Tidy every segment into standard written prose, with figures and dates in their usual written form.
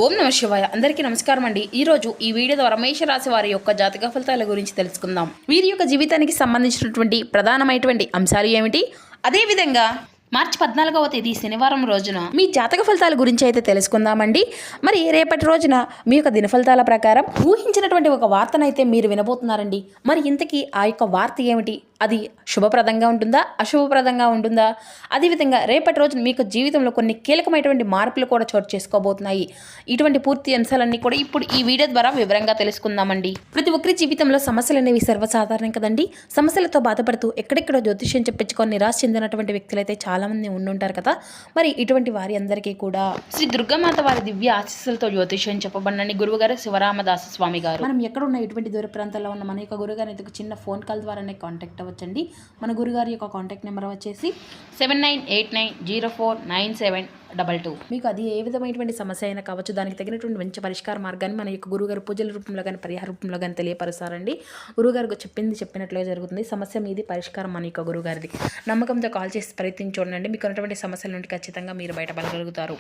ఓం నమ శివాయ. అందరికీ నమస్కారం అండి. ఈరోజు ఈ వీడియో ద్వారా మేషరాశి వారి యొక్క జాతక ఫలితాల గురించి తెలుసుకుందాం. వీరి యొక్క జీవితానికి సంబంధించినటువంటి ప్రధానమైనటువంటి అంశాలు ఏమిటి, అదేవిధంగా మార్చి 14వ తేదీ శనివారం రోజున మీ జాతక ఫలితాల గురించి అయితే తెలుసుకుందామండి. మరి రేపటి రోజున మీ యొక్క దిన ఫలితాల ప్రకారం ఊహించినటువంటి ఒక వార్తనైతే మీరు వినబోతున్నారండి. మరి ఇంతకీ ఆ యొక్క వార్త ఏమిటి, అది శుభప్రదంగా ఉంటుందా, అశుభప్రదంగా ఉంటుందా, అదేవిధంగా రేపటి రోజున మీకు జీవితంలో కొన్ని కీలకమైనటువంటి మార్పులు కూడా చోటు చేసుకోబోతున్నాయి. ఇటువంటి పూర్తి అంశాలన్నీ కూడా ఇప్పుడు ఈ వీడియో ద్వారా వివరంగా తెలుసుకుందామండి. ప్రతి ఒక్కరి జీవితంలో సమస్యలు అనేవి సర్వసాధారణం కదండి. సమస్యలతో బాధపడుతూ ఎక్కడెక్కడో జ్యోతిష్యం చెప్పించుకొని నిరాశ చెందినటువంటి వ్యక్తులైతే చాలామంది ఉండుంటారు కదా. మరి ఇటువంటి వారి అందరికీ కూడా శ్రీ దుర్గామాత వారి దివ్య ఆశీస్సులతో జ్యోతిష్యం చెప్పబడినని గురువుగారు శివరామదాస స్వామి గారు. మనం ఎక్కడున్న ఎటువంటి దూర ప్రాంతాల్లో ఉన్న మన యొక్క గురుగారిని ఒక చిన్న ఫోన్ కాల్ ద్వారానే కాంటాక్ట్ అవ్వచ్చండి. మన గురుగారి యొక్క కాంటాక్ట్ నెంబర్ వచ్చేసి 7989049722. మీకు అది ఏ విధమైనటువంటి సమస్య అయినా కావచ్చు, దానికి తగినటువంటి మంచి పరిష్కార మార్గాన్ని మన యొక్క గురుగారు పూజల రూపంలో కానీ పరిహార రూపంలో కానీ తెలియపరుస్తారండి. గురుగారు చెప్పిందిగా జరుగుతుంది. సమస్య మీది, పరిష్కారం మన యొక్క గురుగారిది. నమ్మకంతో కాల్ చేసి ప్రయత్నించి చూడండి. మీకు ఉన్నటువంటి సమస్యల నుండి ఖచ్చితంగా మీరు బయటపడగలుగుతారు.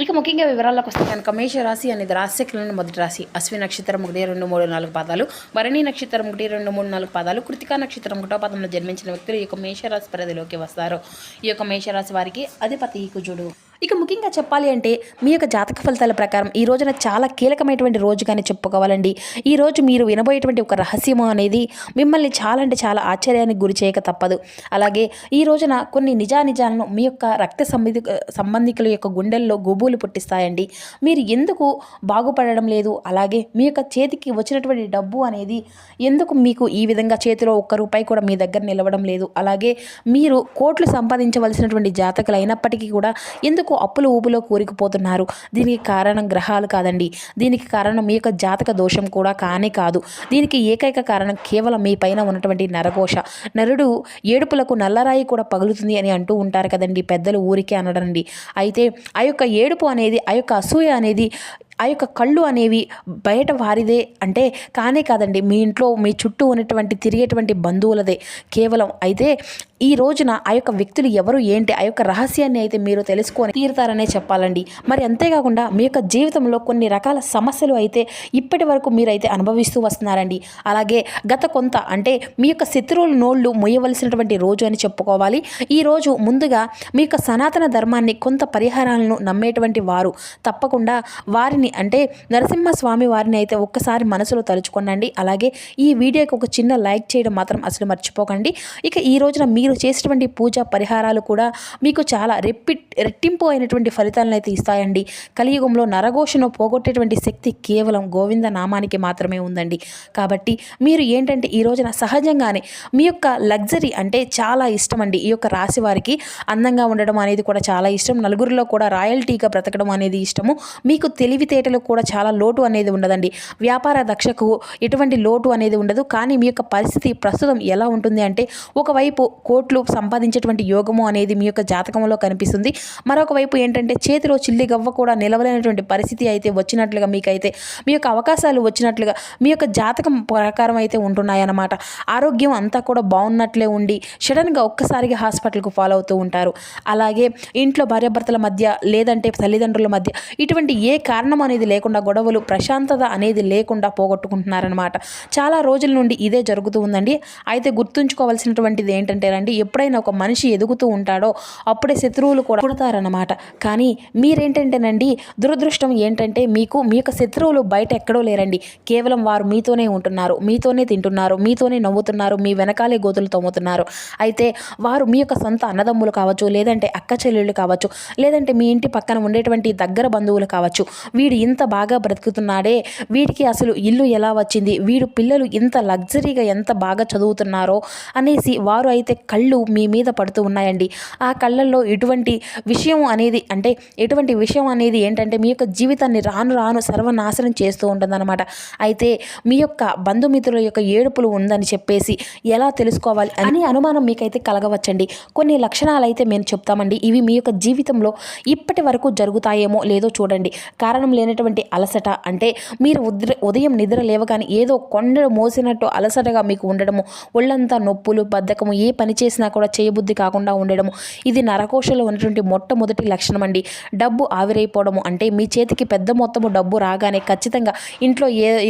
ఇక ముఖ్యంగా వివరాల్లోకి వస్తే కనుక మేషరాశి అనేది రాశిలోని మొదటి రాశి. అశ్వి నక్షత్రం 1, 2, 3, 4 పాదాలు, భరణి నక్షత్రం 1, 2, 3, 4 పాదాలు, కృతికా నక్షత్రం 1వ పాదంలో జన్మించిన వ్యక్తులు ఈ యొక్క మేషరాశి పరిధిలోకి వస్తారు. ఈ యొక్క మేషరాశి వారికి అధిపతి కుజుడు. ఇక ముఖ్యంగా చెప్పాలి అంటే మీ యొక్క జాతక ఫలితాల ప్రకారం ఈ రోజున చాలా కీలకమైనటువంటి రోజుగానే చెప్పుకోవాలండి. ఈ రోజు మీరు వినబోయేటువంటి ఒక రహస్యము అనేది మిమ్మల్ని చాలా అంటే చాలా ఆశ్చర్యానికి గురి చేయక తప్పదు. అలాగే ఈ రోజున కొన్ని నిజానిజాలను మీ యొక్క రక్త సంబంధికుల యొక్క గుండెల్లో గుబులు పుట్టిస్తాయండి. మీరు ఎందుకు బాగుపడడం లేదు, అలాగే మీ యొక్క చేతికి వచ్చినటువంటి డబ్బు అనేది ఎందుకు మీకు ఈ విధంగా చేతిలో ఒక్క రూపాయి కూడా మీ దగ్గర నిలవడం లేదు, అలాగే మీరు కోట్లు సంపాదించవలసినటువంటి జాతకులు అయినప్పటికీ కూడా ఎందుకు అప్పుల ఊపులో కూరుకుపోతున్నారు. దీనికి కారణం గ్రహాలు కాదండి. దీనికి కారణం మీ యొక్క జాతక దోషం కూడా కానే కాదు. దీనికి ఏకైక కారణం కేవలం మీ పైన ఉన్నటువంటి నరఘోష. నరుడు ఏడుపులకు నల్లరాయి కూడా పగులుతుంది అని అంటూ ఉంటారు కదండి పెద్దలు, ఊరికే అనడండి. అయితే ఆ యొక్క ఏడుపు అనేది, ఆ యొక్క అసూయ అనేది, ఆ యొక్క కళ్ళు అనేవి బయట వారిదే అంటే కానే కాదండి, మీ ఇంట్లో మీ చుట్టూ ఉన్నటువంటి తిరిగేటువంటి బంధువులదే కేవలం. అయితే ఈ రోజున ఆ యొక్క వ్యక్తులు ఎవరు ఏంటి, ఆ యొక్క రహస్యాన్ని అయితే మీరు తెలుసుకొని తీరుతారనే చెప్పాలండి. మరి అంతేకాకుండా మీ యొక్క జీవితంలో కొన్ని రకాల సమస్యలు అయితే ఇప్పటి వరకు మీరైతే అనుభవిస్తూ వస్తున్నారండి. అలాగే గత కొంత అంటే మీ యొక్క శత్రువుల నోళ్ళు మొయ్యవలసినటువంటి రోజు అని చెప్పుకోవాలి. ఈ రోజు ముందుగా మీ యొక్క సనాతన ధర్మాన్ని, కొంత పరిహారాలను నమ్మేటువంటి వారు తప్పకుండా వారిని అంటే నరసింహస్వామి వారిని అయితే ఒక్కసారి మనసులో తలుచుకోండి. అలాగే ఈ వీడియోకి ఒక చిన్న లైక్ చేయడం మాత్రం అసలు మర్చిపోకండి. ఇక ఈ రోజున మీరు చేసేటువంటి పూజా పరిహారాలు కూడా మీకు చాలా రెట్టింపు అయినటువంటి ఫలితాలను అయితే ఇస్తాయండి. కలియుగంలో నరఘోషను పోగొట్టేటువంటి శక్తి కేవలం గోవింద నామానికి మాత్రమే ఉందండి. కాబట్టి మీరు ఏంటంటే ఈ రోజున సహజంగానే మీ యొక్క లగ్జరీ అంటే చాలా ఇష్టం అండి. ఈ యొక్క రాశి వారికి అందంగా ఉండడం అనేది కూడా చాలా ఇష్టం. నలుగురిలో కూడా రాయల్టీగా బ్రతకడం అనేది ఇష్టము. మీకు తెలివితేటలు కూడా చాలా లోటు అనేది ఉండదండి. వ్యాపార దక్షకు ఎటువంటి లోటు అనేది ఉండదు. కానీ మీ యొక్క పరిస్థితి ప్రస్తుతం ఎలా ఉంటుంది అంటే, ఒకవైపు కోట్లు సంపాదించేటువంటి యోగము అనేది మీ యొక్క జాతకంలో కనిపిస్తుంది. మరొక వైపు ఏంటంటే చేతిలో చిల్లి గవ్వ కూడా నిలవలేనటువంటి పరిస్థితి అయితే వచ్చినట్లుగా మీకైతే మీ యొక్క అవకాశాలు వచ్చినట్లుగా మీ యొక్క జాతకం ప్రకారం అయితే ఉంటున్నాయన్నమాట. ఆరోగ్యం అంతా కూడా బాగున్నట్లే ఉండి సడన్గా ఒక్కసారిగా హాస్పిటల్కు ఫాలో అవుతూ ఉంటారు. అలాగే ఇంట్లో భార్యాభర్తల మధ్య లేదంటే తల్లిదండ్రుల మధ్య ఇటువంటి ఏ కారణం అనేది లేకుండా గొడవలు, ప్రశాంతత అనేది లేకుండా పోగొట్టుకుంటున్నారనమాట. చాలా రోజుల నుండి ఇదే జరుగుతూ ఉందండి. అయితే గుర్తుంచుకోవాల్సినటువంటిది ఏంటంటేనండి, ఎప్పుడైనా ఒక మనిషి ఎదుగుతూ ఉంటాడో అప్పుడే శత్రువులు కూడా పుడతారనమాట. కానీ మీరేంటంటేనండి, దురదృష్టం ఏంటంటే మీకు మీ యొక్క శత్రువులు బయట ఎక్కడో లేరండి. కేవలం వారు మీతోనే ఉంటున్నారు, మీతోనే తింటున్నారు, మీతోనే నవ్వుతున్నారు, మీ వెనకాలే గోతులు తోముతున్నారు. అయితే వారు మీ యొక్క సొంత అన్నదమ్ములు కావచ్చు, లేదంటే అక్క చెల్లెళ్ళు కావచ్చు, లేదంటే మీ ఇంటి పక్కన ఉండేటువంటి దగ్గర బంధువులు కావచ్చు. వీడు ఇంత బాగా బ్రతుకుతున్నాడే, వీడికి అసలు ఇల్లు ఎలా వచ్చింది, వీడు పిల్లలు ఇంత లగ్జరీగా ఎంత బాగా చదువుతున్నారో అనేసి వారు అయితే కళ్ళు మీ మీద పడుతూ ఉన్నాయండి. ఆ కళ్ళల్లో ఎటువంటి విషయం అనేది ఏంటంటే మీ యొక్క జీవితాన్ని రాను రాను సర్వనాశనం చేస్తూ ఉంటుందన్నమాట. అయితే మీ యొక్క బంధుమిత్రుల యొక్క ఏడుపులు ఉందని చెప్పేసి ఎలా తెలుసుకోవాలి అని అనుమానం మీకైతే కలగవచ్చండి. కొన్ని లక్షణాలు అయితే మేము చెప్తామండి. ఇవి మీ యొక్క జీవితంలో ఇప్పటి వరకు జరుగుతాయేమో లేదో చూడండి. కారణం లేనటువంటి అలసట, అంటే మీరు ఉదయం నిద్ర లేవగానే ఏదో కొండ మోసినట్టు అలసటగా మీకు ఉండడము, ఒళ్ళంతా నొప్పులు, బద్ధకము, ఏ పని చేసినా కూడా చేయబుద్ధి కాకుండా ఉండడము, ఇది నరకోశలో ఉన్నటువంటి మొట్టమొదటి లక్షణం అండి. డబ్బు ఆవిరైపోవడము, అంటే మీ చేతికి పెద్ద మొత్తము డబ్బు రాగానే ఖచ్చితంగా ఇంట్లో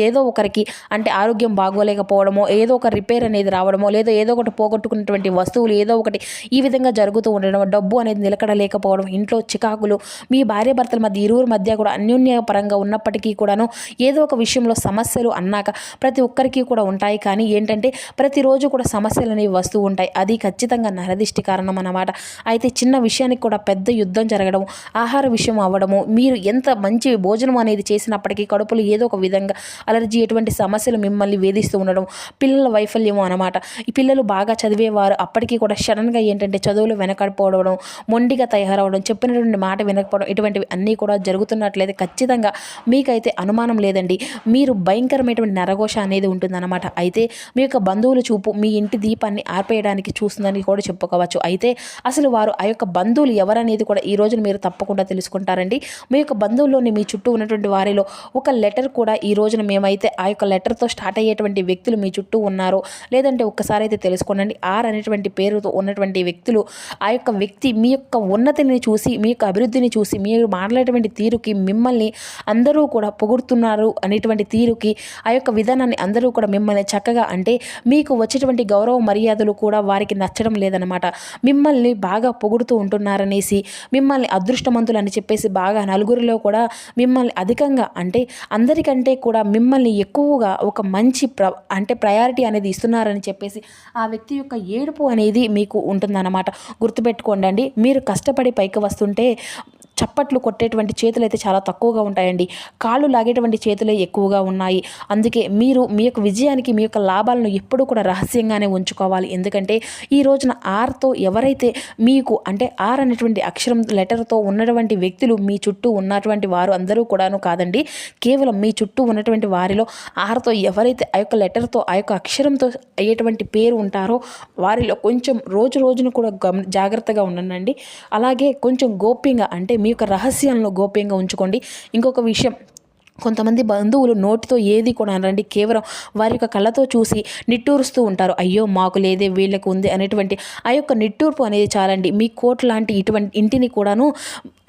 ఏదో ఒకరికి అంటే ఆరోగ్యం బాగోలేకపోవడమో, ఏదో ఒక రిపేర్ అనేది రావడమో, లేదా ఏదో ఒకటి పోగొట్టుకున్నటువంటి వస్తువులు ఏదో ఒకటి ఈ విధంగా జరుగుతూ ఉండడం, డబ్బు అనేది నిలకడలేకపోవడం, ఇంట్లో చికాకులు, మీ భార్యాభర్తల మధ్య ఇరువురి మధ్య కూడా అన్యోన్యపరంగా ఉన్నప్పటికీ కూడాను ఏదో ఒక విషయంలో సమస్యలు అన్నాక ప్రతి ఒక్కరికి కూడా ఉంటాయి. కానీ ఏంటంటే ప్రతిరోజు కూడా సమస్యలు అనేవి వస్తూ ఉంటాయి. అది ఖచ్చితంగా నరదిష్టి కారణం అన్నమాట. అయితే చిన్న విషయానికి కూడా పెద్ద యుద్ధం జరగడం, ఆహార విషయం అవ్వడము, మీరు ఎంత మంచి భోజనం అనేది చేసినప్పటికీ కడుపులో ఏదో ఒక విధంగా అలర్జీ, ఎటువంటి సమస్యలు మిమ్మల్ని వేధిస్తూ ఉండడం, పిల్లల వైఫల్యము అన్నమాట. ఈ పిల్లలు బాగా చదివేవారు అప్పటికీ కూడా సడన్గా ఏంటంటే చదువులు వెనకడిపోవడం, మొండిగా తయారవడం, చెప్పినటువంటి మాట వినకపోవడం, ఇటువంటివి అన్నీ కూడా జరుగుతున్నట్లయితే ఖచ్చితంగా మీకైతే అనుమానం లేదండి, మీరు భయంకరమైనటువంటి నరఘోష అనేది ఉంటుందన్నమాట. అయితే మీ యొక్క బంధువుల చూపు మీ ఇంటి దీపాన్ని ఆర్పేయడానికి చూస్తుందని కూడా చెప్పుకోవచ్చు. అయితే అసలు వారు ఆ యొక్క బంధువులు ఎవరనేది కూడా ఈ రోజున మీరు తప్పకుండా తెలుసుకుంటారండి. మీ యొక్క బంధువుల్లోని మీ చుట్టూ ఉన్నటువంటి వారిలో ఒక లెటర్ కూడా ఈ రోజున మేమైతే ఆ యొక్క లెటర్తో స్టార్ట్ అయ్యేటువంటి వ్యక్తులు మీ చుట్టూ ఉన్నారో లేదంటే ఒక్కసారి అయితే తెలుసుకోండి. ఆర్ అనేటువంటి పేరుతో ఉన్నటువంటి వ్యక్తులు, ఆ యొక్క వ్యక్తి మీ యొక్క ఉన్నతిని చూసి, మీ యొక్క అభివృద్ధిని చూసి, మీరు మాట్లాడేటువంటి తీరుకి మిమ్మల్ని అందరూ కూడా పొగుడుతున్నారు అనేటువంటి తీరుకి, ఆ యొక్క విధానాన్ని అందరూ కూడా మిమ్మల్ని చక్కగా, అంటే మీకు వచ్చేటువంటి గౌరవ మర్యాదలు కూడా వారికి నచ్చడం లేదనమాట. మిమ్మల్ని బాగా పొగుడుతూ ఉంటున్నారనేసి, మిమ్మల్ని అదృష్టవంతులు అని చెప్పేసి బాగా నలుగురిలో కూడా మిమ్మల్ని అధికంగా, అంటే అందరికంటే కూడా మిమ్మల్ని ఎక్కువగా ఒక మంచి అంటే ప్రయారిటీ అనేది ఇస్తున్నారని చెప్పేసి ఆ వ్యక్తి యొక్క ఏడుపు అనేది మీకు ఉంటుందన్నమాట. గుర్తుపెట్టుకోండి, మీరు కష్టపడి పైకి వస్తుంటే చప్పట్లు కొట్టేటువంటి చేతులు అయితే చాలా తక్కువగా ఉంటాయండి. కాళ్ళు లాగేటువంటి చేతులే ఎక్కువగా ఉన్నాయి. అందుకే మీరు మీ యొక్క విజయానికి, మీ యొక్క లాభాలను ఎప్పుడూ కూడా రహస్యంగానే ఉంచుకోవాలి. ఎందుకంటే ఈ రోజున ఆర్తో ఎవరైతే మీకు, అంటే ఆర్ అనేటువంటి అక్షరం లెటర్తో ఉన్నటువంటి వ్యక్తులు మీ చుట్టూ ఉన్నటువంటి వారు అందరూ కూడాను కాదండి, కేవలం మీ చుట్టూ ఉన్నటువంటి వారిలో ఆర్తో ఎవరైతే ఆ యొక్క లెటర్తో, ఆ యొక్క అక్షరంతో అయ్యేటువంటి పేరు ఉంటారో వారిలో కొంచెం రోజు రోజును కూడా జాగ్రత్తగా ఉండండి. అలాగే కొంచెం గోప్యంగా, అంటే మీ యొక్క రహస్యాలను గోప్యంగా ఉంచుకోండి. ఇంకొక విషయం, కొంతమంది బంధువులు నోటితో ఏది కూడా అనరండి, కేవలం వారి యొక్క కళ్ళతో చూసి నిట్టూరుస్తూ ఉంటారు. అయ్యో మాకు లేదే వీళ్ళకు ఉంది అనేటువంటి ఆ యొక్క నిట్టూర్పు అనేది చాలండి మీ కోట్ లాంటి ఇటువంటి ఇంటిని కూడాను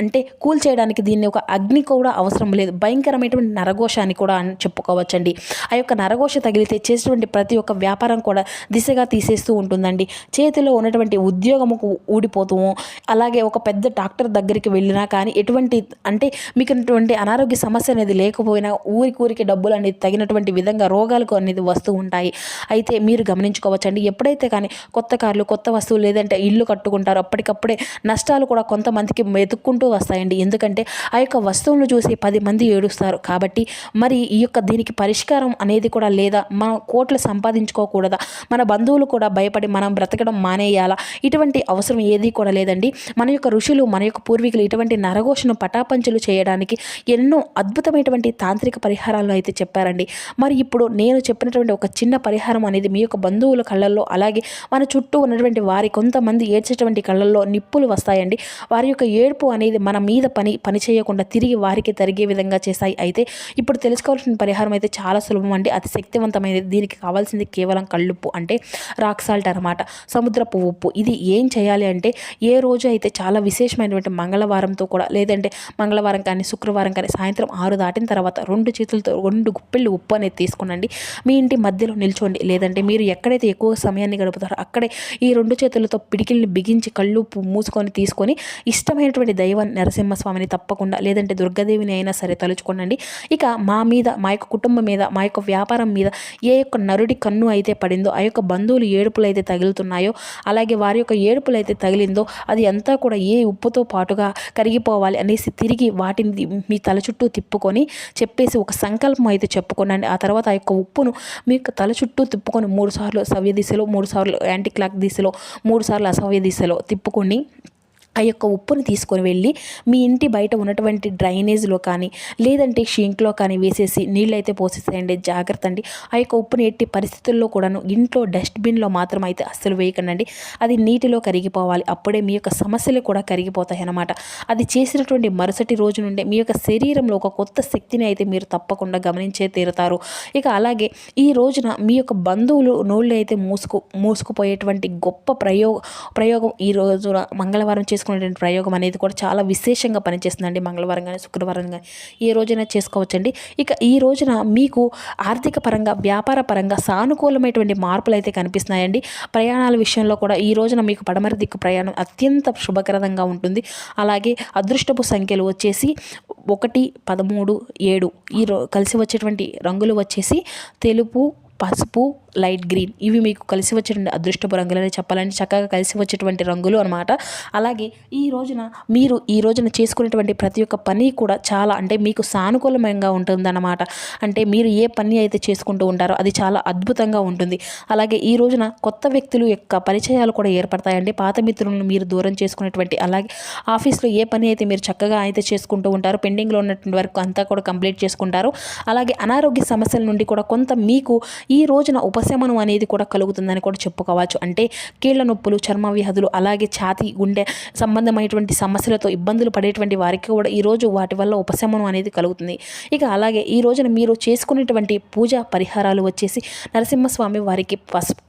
అంటే కూల్చేయడానికి దీన్ని ఒక అగ్ని కూడా అవసరం లేదు. భయంకరమైనటువంటి నరఘోషాన్ని కూడా అని చెప్పుకోవచ్చండి. ఆ యొక్క నరఘోష తగిలితే చేసేటువంటి ప్రతి ఒక్క వ్యాపారం కూడా దిశగా తీసేస్తూ ఉంటుందండి. చేతిలో ఉన్నటువంటి ఉద్యోగముకు ఊడిపోతాము. అలాగే ఒక పెద్ద డాక్టర్ దగ్గరికి వెళ్ళినా కానీ ఎటువంటి, అంటే మీకు అనారోగ్య సమస్య అనేది లేకపోయినా ఊరికి డబ్బులు అనేది తగినటువంటి విధంగా రోగాలకు అనేది వస్తూ ఉంటాయి. అయితే మీరు గమనించుకోవచ్చండి, ఎప్పుడైతే కానీ కొత్త కార్లు, కొత్త వస్తువులు, లేదంటే ఇల్లు కట్టుకుంటారో అప్పటికప్పుడే నష్టాలు కూడా కొంతమందికి వెతుక్కుంటూ వస్తాయండి. ఎందుకంటే ఆ యొక్క వస్తువులను చూసి 10 మంది ఏడుస్తారు. కాబట్టి మరి ఈ యొక్క దీనికి పరిష్కారం అనేది కూడా లేదా, మనం కోట్లు సంపాదించుకోకూడదా, మన బంధువులు కూడా భయపడి మనం బ్రతకడం మానేయాలా, ఇటువంటి అవసరం ఏది కూడా లేదండి. మన యొక్క ఋషులు, మన యొక్క పూర్వీకులు ఇటువంటి నరఘోషను పటాపంచులు చేయడానికి ఎన్నో అద్భుతమైనటువంటి తాంత్రిక పరిహారాలు అయితే చెప్పారండి. మరి ఇప్పుడు నేను చెప్పినటువంటి ఒక చిన్న పరిహారం అనేది మీ యొక్క బంధువుల కళ్ళల్లో, అలాగే మన చుట్టూ ఉన్నటువంటి వారి కొంతమంది ఏడ్చేటువంటి కళ్ళల్లో నిప్పులు వస్తాయండి. వారి యొక్క ఏడుపు అనేది మన మీద పని చేయకుండా తిరిగి వారికి తరిగే విధంగా చేస్తాయి. అయితే ఇప్పుడు తెలుసుకోవాల్సిన పరిహారం అయితే చాలా సులభం అండి, అతి శక్తివంతమైనది. దీనికి కావాల్సింది కేవలం కళ్ళుప్పు, అంటే రాక్ సాల్ట్ అనమాట, సముద్రపు ఉప్పు. ఇది ఏం చేయాలి అంటే, ఏ రోజు అయితే చాలా విశేషమైనటువంటి మంగళవారంతో కూడా, లేదంటే మంగళవారం కానీ శుక్రవారం కానీ సాయంత్రం 6 దాటిన తర్వాత 2 చేతులతో 2 గుప్పిళ్ళు ఉప్పు అనేది తీసుకునండి. మీ ఇంటి మధ్యలో నిల్చోండి, లేదంటే మీరు ఎక్కడైతే ఎక్కువ సమయాన్ని గడుపుతారో అక్కడే ఈ 2 చేతులతో పిడికిల్ని బిగించి కళ్ళుప్పు మూసుకొని తీసుకొని ఇష్టమైనటువంటి దైవ నరసింహస్వామిని తప్పకుండా, లేదంటే దుర్గాదేవిని అయినా సరే తలుచుకోనండి. ఇక మా మీద, మా యొక్క కుటుంబం మీద, మా యొక్క వ్యాపారం మీద ఏ యొక్క నరుడి కన్ను అయితే పడిందో, ఆ యొక్క బంధువులు ఏడుపులు అయితే తగులుతున్నాయో, అలాగే వారి యొక్క ఏడుపులు అయితే తగిలిందో అది అంతా కూడా ఏ ఉప్పుతో పాటుగా కరిగిపోవాలి అనేసి తిరిగి వాటిని మీ తల చుట్టూ తిప్పుకొని చెప్పేసి ఒక సంకల్పం అయితే చెప్పుకోనండి. ఆ తర్వాత ఆ యొక్క ఉప్పును మీ యొక్క తల చుట్టూ తిప్పుకొని 3 సార్లు సవ్య దిశలో, 3 సార్లు యాంటీ క్లాక్ దిశలో, 3 సార్లు అసవ్య దిశలో తిప్పుకొని ఆ యొక్క ఉప్పుని తీసుకొని వెళ్ళి మీ ఇంటి బయట ఉన్నటువంటి డ్రైనేజ్లో కానీ లేదంటే షింక్లో కానీ వేసేసి నీళ్ళైతే పోసేసేయండి. జాగ్రత్త అండి. ఆ యొక్క ఉప్పుని ఎట్టి పరిస్థితుల్లో కూడాను ఇంట్లో డస్ట్బిన్లో మాత్రం అయితే అస్సలు వేయకండి. అది నీటిలో కరిగిపోవాలి. అప్పుడే మీ యొక్క సమస్యలు కూడా కరిగిపోతాయి అన్నమాట. అది చేసినటువంటి మరుసటి రోజు నుండే మీ యొక్క శరీరంలో ఒక కొత్త శక్తిని అయితే మీరు తప్పకుండా గమనించే తీరుతారు. ఇక అలాగే ఈ రోజున మీ యొక్క బంధువులు నోళ్ళు అయితే మూసుకుపోయేటువంటి గొప్ప ప్రయోగం ఈ రోజున మంగళవారం చేసుకునేటువంటి ప్రయోగం అనేది కూడా చాలా విశేషంగా పనిచేస్తుందండి. మంగళవారం కానీ శుక్రవారం కానీ ఏ రోజైనా చేసుకోవచ్చండి. ఇక ఈ రోజున మీకు ఆర్థిక పరంగా వ్యాపార పరంగా సానుకూలమైనటువంటి మార్పులు అయితే కనిపిస్తున్నాయండి. ప్రయాణాల విషయంలో కూడా ఈ రోజున మీకు పడమర దిక్కు ప్రయాణం అత్యంత శుభకరంగా ఉంటుంది. అలాగే అదృష్టపు సంఖ్యలు వచ్చేసి 1, 13, 7 కలిసి వచ్చేటువంటి రంగులు వచ్చేసి తెలుపు, పసుపు, లైట్ గ్రీన్. ఇవి మీకు కలిసి వచ్చేటువంటి అదృష్టపు రంగులని చెప్పాలంటే చక్కగా కలిసి వచ్చేటువంటి రంగులు అనమాట. అలాగే మీరు ఈ రోజున చేసుకునేటువంటి ప్రతి ఒక్క పని కూడా చాలా అంటే మీకు సానుకూలంగా ఉంటుందన్నమాట. అంటే మీరు ఏ పని అయితే చేసుకుంటూ ఉంటారో అది చాలా అద్భుతంగా ఉంటుంది. అలాగే ఈ రోజున కొత్త వ్యక్తులు యొక్క పరిచయాలు కూడా ఏర్పడతాయండి. పాత మిత్రులను మీరు దూరం చేసుకునేటువంటి, అలాగే ఆఫీస్లో ఏ పని అయితే మీరు చక్కగా అయితే చేసుకుంటూ ఉంటారో పెండింగ్లో ఉన్నటువంటి వరకు అంతా కూడా కంప్లీట్ చేసుకుంటారు. అలాగే అనారోగ్య సమస్యల నుండి కూడా కొంత మీకు ఈ రోజున ఉపశమనం అనేది కూడా కలుగుతుందని కూడా చెప్పుకోవచ్చు. అంటే కీళ్ళ నొప్పులు, చర్మ వ్యాధులు, అలాగే ఛాతీ, గుండె సంబంధమైనటువంటి సమస్యలతో ఇబ్బందులు పడేటువంటి వారికి కూడా ఈరోజు వాటి వల్ల ఉపశమనం అనేది కలుగుతుంది. ఇక అలాగే ఈ రోజున మీరు చేసుకునేటువంటి పూజా పరిహారాలు వచ్చేసి నరసింహస్వామి వారికి పసుపు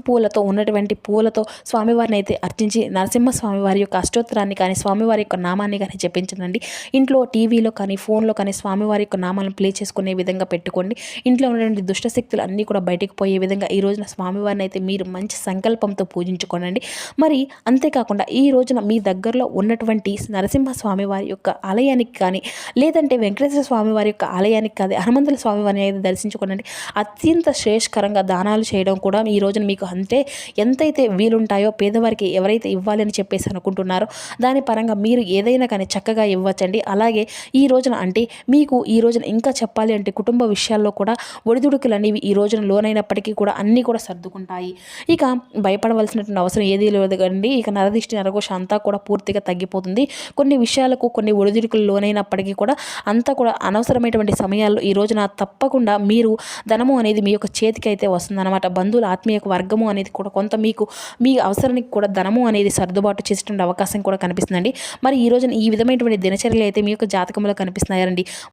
పూలతో ఉన్నటువంటి పూలతో స్వామివారిని అయితే అర్చించి నరసింహస్వామి వారి యొక్క అష్టోత్తరాన్ని కానీ స్వామివారి యొక్క నామాన్ని కానీ జపించండి. ఇంట్లో టీవీలో కానీ ఫోన్లో కానీ స్వామివారి యొక్క నామాలను ప్లే చేసుకునే విధంగా పెట్టుకోండి. ఇంట్లో ఉన్నటువంటి దుష్టశక్తులు అన్నీ కూడా బయటకు పోయే విధంగా ఈ రోజున స్వామివారిని అయితే మీరు మంచి సంకల్పంతో పూజించుకోనండి. మరి అంతేకాకుండా ఈ రోజున మీ దగ్గరలో ఉన్నటువంటి నరసింహస్వామి వారి యొక్క ఆలయానికి కానీ లేదంటే వెంకటేశ్వర స్వామి వారి యొక్క ఆలయానికి కానీ హనుమంతుల స్వామి వారిని అయితే దర్శించుకోనండి. అత్యంత శ్రేష్కరంగా దానాలు చేయడం కూడా ఈ రోజున మీకు అంటే ఎంతైతే వీలుంటాయో పేదవారికి ఎవరైతే ఇవ్వాలని చెప్పేసి అనుకుంటున్నారో దాని పరంగా మీరు ఏదైనా కానీ చక్కగా ఇవ్వచ్చండి. అలాగే ఈ రోజున అంటే మీకు ఈ రోజున ఇంకా చెప్పాలి అంటే కుటుంబ విషయాల్లో కూడా ఒడిదుడుకులు అనేవి ఈ రోజున లోనైనప్పటికీ కూడా అన్నీ కూడా సర్దుకుంటాయి. ఇక భయపడవలసినటువంటి అవసరం ఏదీ లేదు కండి. ఇక నరదిష్టి నరఘోష అంతా కూడా పూర్తిగా తగ్గిపోతుంది. కొన్ని విషయాలకు కొన్ని ఒడిదుడుకులు లోనైనప్పటికీ కూడా అంతా కూడా అనవసరమైనటువంటి సమయాల్లో ఈ రోజున తప్పకుండా మీరు ధనము అనేది మీ యొక్క చేతికి అయితే వస్తుందన్నమాట. బంధువుల ఆత్మీయ వర్గము అనేది కూడా కొంత మీకు మీ అవసరానికి కూడా ధనము అనేది సర్దుబాటు చేసేటువంటి అవకాశం కూడా కనిపిస్తుందండి. మరి ఈ రోజున ఈ విధమైనటువంటి దినచర్యలు అయితే మీ యొక్క జాతకంలో కనిపిస్తున్నాయండి.